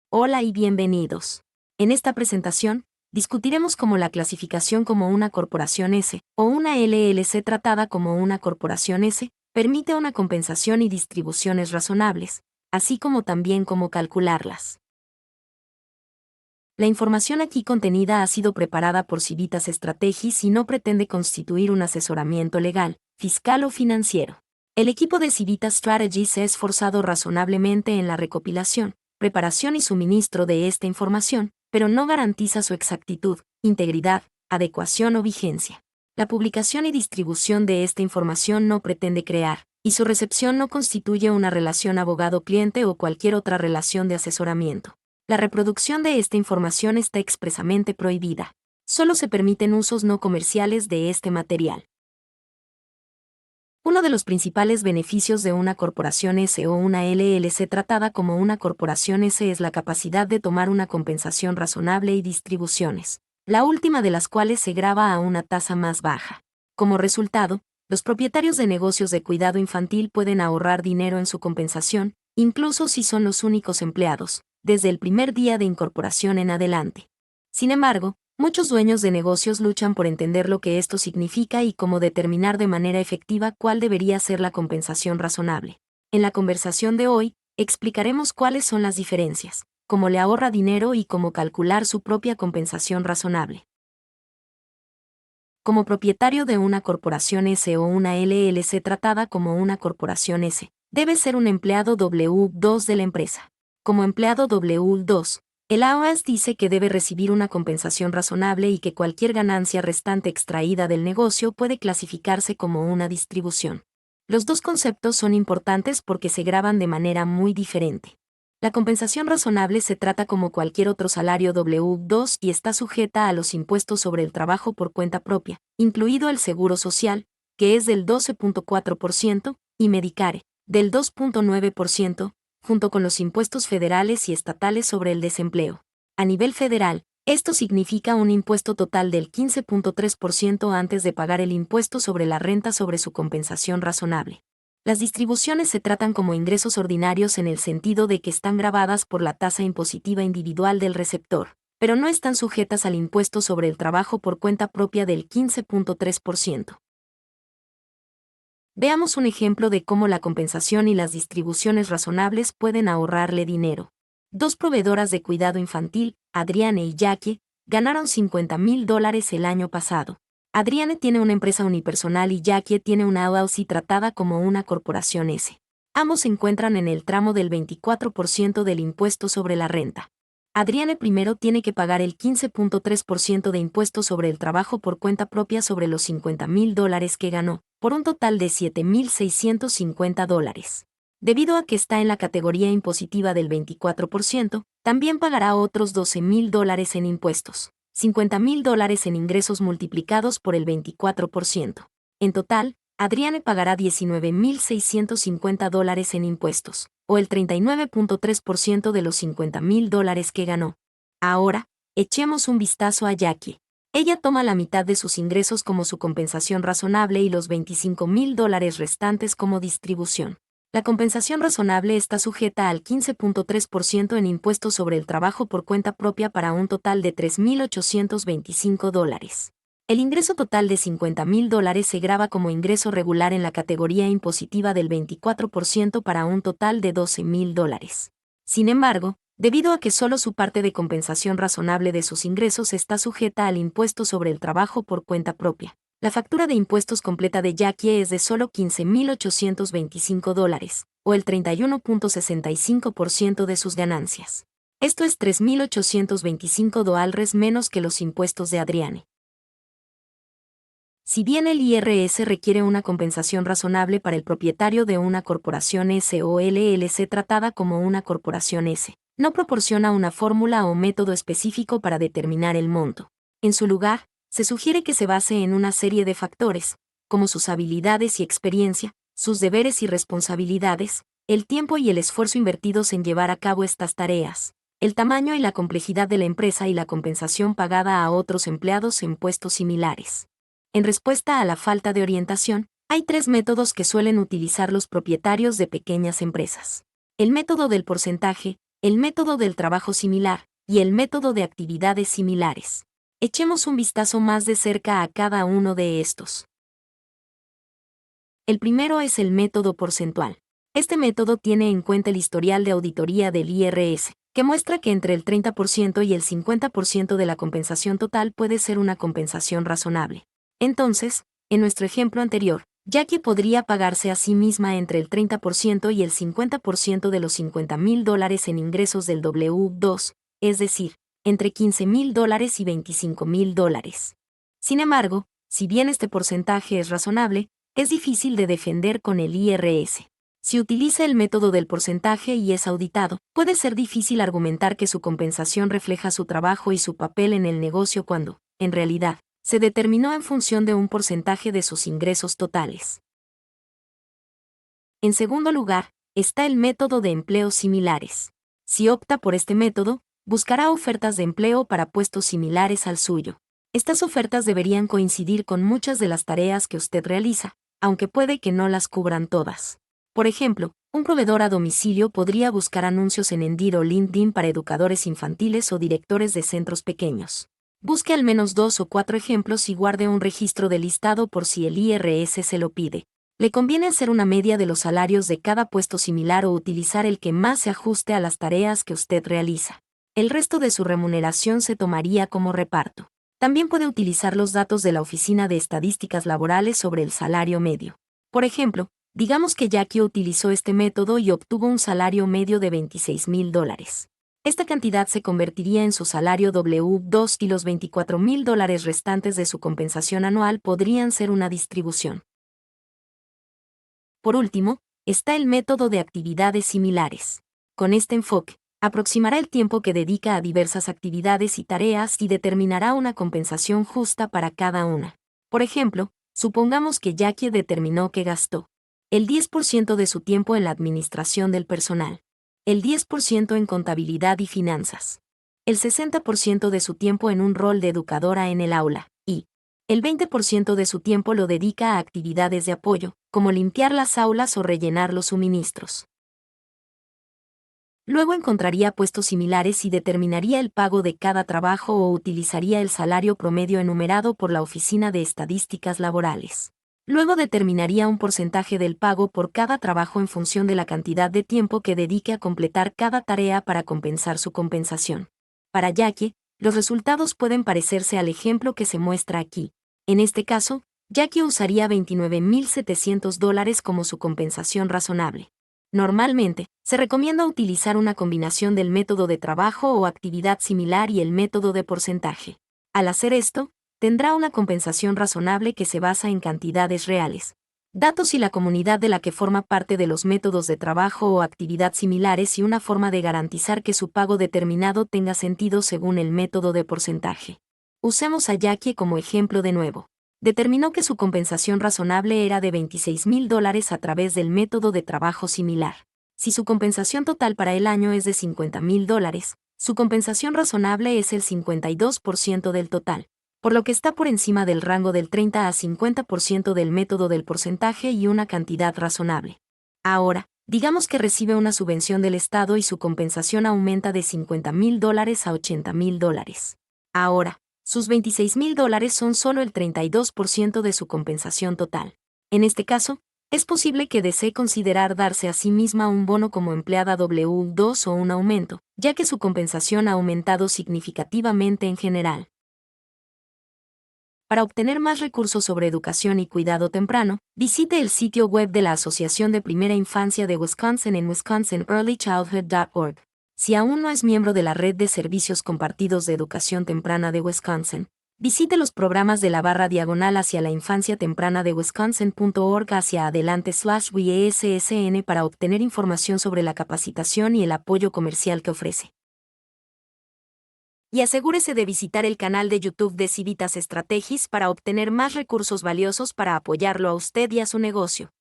Hola y bienvenidos. En esta presentación, discutiremos cómo la clasificación como una corporación S o una LLC tratada como una corporación S permite una compensación y distribuciones razonables, así como también cómo calcularlas. La información aquí contenida ha sido preparada por Civitas Strategies y no pretende constituir un asesoramiento legal, fiscal o financiero. El equipo de Civitas Strategies se ha esforzado razonablemente en la recopilación, preparación y suministro de esta información, pero no garantiza su exactitud, integridad, adecuación o vigencia. La publicación y distribución de esta información no pretende crear, y su recepción no constituye una relación abogado-cliente o cualquier otra relación de asesoramiento. La reproducción de esta información está expresamente prohibida. Solo se permiten usos no comerciales de este material. Uno de los principales beneficios de una corporación S o una LLC tratada como una corporación S es la capacidad de tomar una compensación razonable y distribuciones, la última de las cuales se grava a una tasa más baja. Como resultado, los propietarios de negocios de cuidado infantil pueden ahorrar dinero en su compensación, incluso si son los únicos empleados, desde el primer día de incorporación en adelante. Sin embargo, muchos dueños de negocios luchan por entender lo que esto significa y cómo determinar de manera efectiva cuál debería ser la compensación razonable. En la conversación de hoy, explicaremos cuáles son las diferencias, cómo le ahorra dinero y cómo calcular su propia compensación razonable. Como propietario de una corporación S o una LLC tratada como una corporación S, debe ser un empleado W2 de la empresa. Como empleado W2, el AOAS dice que debe recibir una compensación razonable y que cualquier ganancia restante extraída del negocio puede clasificarse como una distribución. Los dos conceptos son importantes porque se graban de manera muy diferente. La compensación razonable se trata como cualquier otro salario W2 y está sujeta a los impuestos sobre el trabajo por cuenta propia, incluido el seguro social, que es del 12.4%, y Medicare, del 2.9%, junto con los impuestos federales y estatales sobre el desempleo. A nivel federal, esto significa un impuesto total del 15.3% antes de pagar el impuesto sobre la renta sobre su compensación razonable. Las distribuciones se tratan como ingresos ordinarios en el sentido de que están gravadas por la tasa impositiva individual del receptor, pero no están sujetas al impuesto sobre el trabajo por cuenta propia del 15.3%. Veamos un ejemplo de cómo la compensación y las distribuciones razonables pueden ahorrarle dinero. Dos proveedoras de cuidado infantil, Adriane y Jackie, ganaron $50,000 el año pasado. Adriane tiene una empresa unipersonal y Jackie tiene una LLC tratada como una corporación S. Ambos se encuentran en el tramo del 24% del impuesto sobre la renta. Adriane primero tiene que pagar el 15.3% de impuesto sobre el trabajo por cuenta propia sobre los $50,000 que ganó, por un total de $7,650. Debido a que está en la categoría impositiva del 24%, también pagará otros $12,000 en impuestos, $50,000 en ingresos multiplicados por el 24%. En total, Adriane pagará $19,650 en impuestos, o el 39.3% de los $50,000 que ganó. Ahora, echemos un vistazo a Jackie. Ella toma la mitad de sus ingresos como su compensación razonable y los $25,000 restantes como distribución. La compensación razonable está sujeta al 15.3% en impuestos sobre el trabajo por cuenta propia para un total de $3,825. El ingreso total de $50,000 se grava como ingreso regular en la categoría impositiva del 24% para un total de $12,000. Sin embargo, debido a que solo su parte de compensación razonable de sus ingresos está sujeta al impuesto sobre el trabajo por cuenta propia, la factura de impuestos completa de Jackie es de solo $15,825, o el 31.65% de sus ganancias. Esto es $3,825 menos que los impuestos de Adriane. Si bien el IRS requiere una compensación razonable para el propietario de una corporación S o LLC tratada como una corporación S, no proporciona una fórmula o método específico para determinar el monto. En su lugar, se sugiere que se base en una serie de factores, como sus habilidades y experiencia, sus deberes y responsabilidades, el tiempo y el esfuerzo invertidos en llevar a cabo estas tareas, el tamaño y la complejidad de la empresa y la compensación pagada a otros empleados en puestos similares. En respuesta a la falta de orientación, hay tres métodos que suelen utilizar los propietarios de pequeñas empresas. El método del porcentaje, el método del trabajo similar y el método de actividades similares. Echemos un vistazo más de cerca a cada uno de estos. El primero es el método porcentual. Este método tiene en cuenta el historial de auditoría del IRS, que muestra que entre el 30% y el 50% de la compensación total puede ser una compensación razonable. Entonces, en nuestro ejemplo anterior, Jackie podría pagarse a sí misma entre el 30% y el 50% de los $50,000 en ingresos del W2, es decir, entre $15,000 y $25,000. Sin embargo, si bien este porcentaje es razonable, es difícil de defender con el IRS. Si utiliza el método del porcentaje y es auditado, puede ser difícil argumentar que su compensación refleja su trabajo y su papel en el negocio cuando, en realidad, se determinó en función de un porcentaje de sus ingresos totales. En segundo lugar, está el método de empleos similares. Si opta por este método, buscará ofertas de empleo para puestos similares al suyo. Estas ofertas deberían coincidir con muchas de las tareas que usted realiza, aunque puede que no las cubran todas. Por ejemplo, un proveedor a domicilio podría buscar anuncios en Indeed o LinkedIn para educadores infantiles o directores de centros pequeños. Busque al menos 2 o 4 ejemplos y guarde un registro de listado por si el IRS se lo pide. Le conviene hacer una media de los salarios de cada puesto similar o utilizar el que más se ajuste a las tareas que usted realiza. El resto de su remuneración se tomaría como reparto. También puede utilizar los datos de la Oficina de Estadísticas Laborales sobre el salario medio. Por ejemplo, digamos que Jackie utilizó este método y obtuvo un salario medio de $26,000. Esta cantidad se convertiría en su salario W2 y los $24,000 restantes de su compensación anual podrían ser una distribución. Por último, está el método de actividades similares. Con este enfoque, aproximará el tiempo que dedica a diversas actividades y tareas y determinará una compensación justa para cada una. Por ejemplo, supongamos que Jackie determinó que gastó el 10% de su tiempo en la administración del personal, el 10% en contabilidad y finanzas, el 60% de su tiempo en un rol de educadora en el aula, y el 20% de su tiempo lo dedica a actividades de apoyo, como limpiar las aulas o rellenar los suministros. Luego encontraría puestos similares y determinaría el pago de cada trabajo o utilizaría el salario promedio enumerado por la Oficina de Estadísticas Laborales. Luego determinaría un porcentaje del pago por cada trabajo en función de la cantidad de tiempo que dedique a completar cada tarea para compensar su compensación. Para Jackie, los resultados pueden parecerse al ejemplo que se muestra aquí. En este caso, Jackie usaría $29,700 como su compensación razonable. Normalmente, se recomienda utilizar una combinación del método de trabajo o actividad similar y el método de porcentaje. Al hacer esto, tendrá una compensación razonable que se basa en cantidades reales, datos y la comunidad de la que forma parte de los métodos de trabajo o actividad similares y una forma de garantizar que su pago determinado tenga sentido según el método de porcentaje. Usemos a Jackie como ejemplo de nuevo. Determinó que su compensación razonable era de $26,000 a través del método de trabajo similar. Si su compensación total para el año es de $50,000, su compensación razonable es el 52% del total, por lo que está por encima del rango del 30 a 50% del método del porcentaje y una cantidad razonable. Ahora, digamos que recibe una subvención del Estado y su compensación aumenta de $50,000 a $80,000. Ahora, sus $26,000 son solo el 32% de su compensación total. En este caso, es posible que desee considerar darse a sí misma un bono como empleada W2 o un aumento, ya que su compensación ha aumentado significativamente en general. Para obtener más recursos sobre educación y cuidado temprano, visite el sitio web de la Asociación de Primera Infancia de Wisconsin en wisconsinearlychildhood.org. Si aún no es miembro de la Red de Servicios Compartidos de Educación Temprana de Wisconsin, visite los programas de la /diagonal hacia la infancia temprana de wisconsin.org hacia adelante/WIESSN para obtener información sobre la capacitación y el apoyo comercial que ofrece. Y asegúrese de visitar el canal de YouTube de Civitas Strategies para obtener más recursos valiosos para apoyarlo a usted y a su negocio.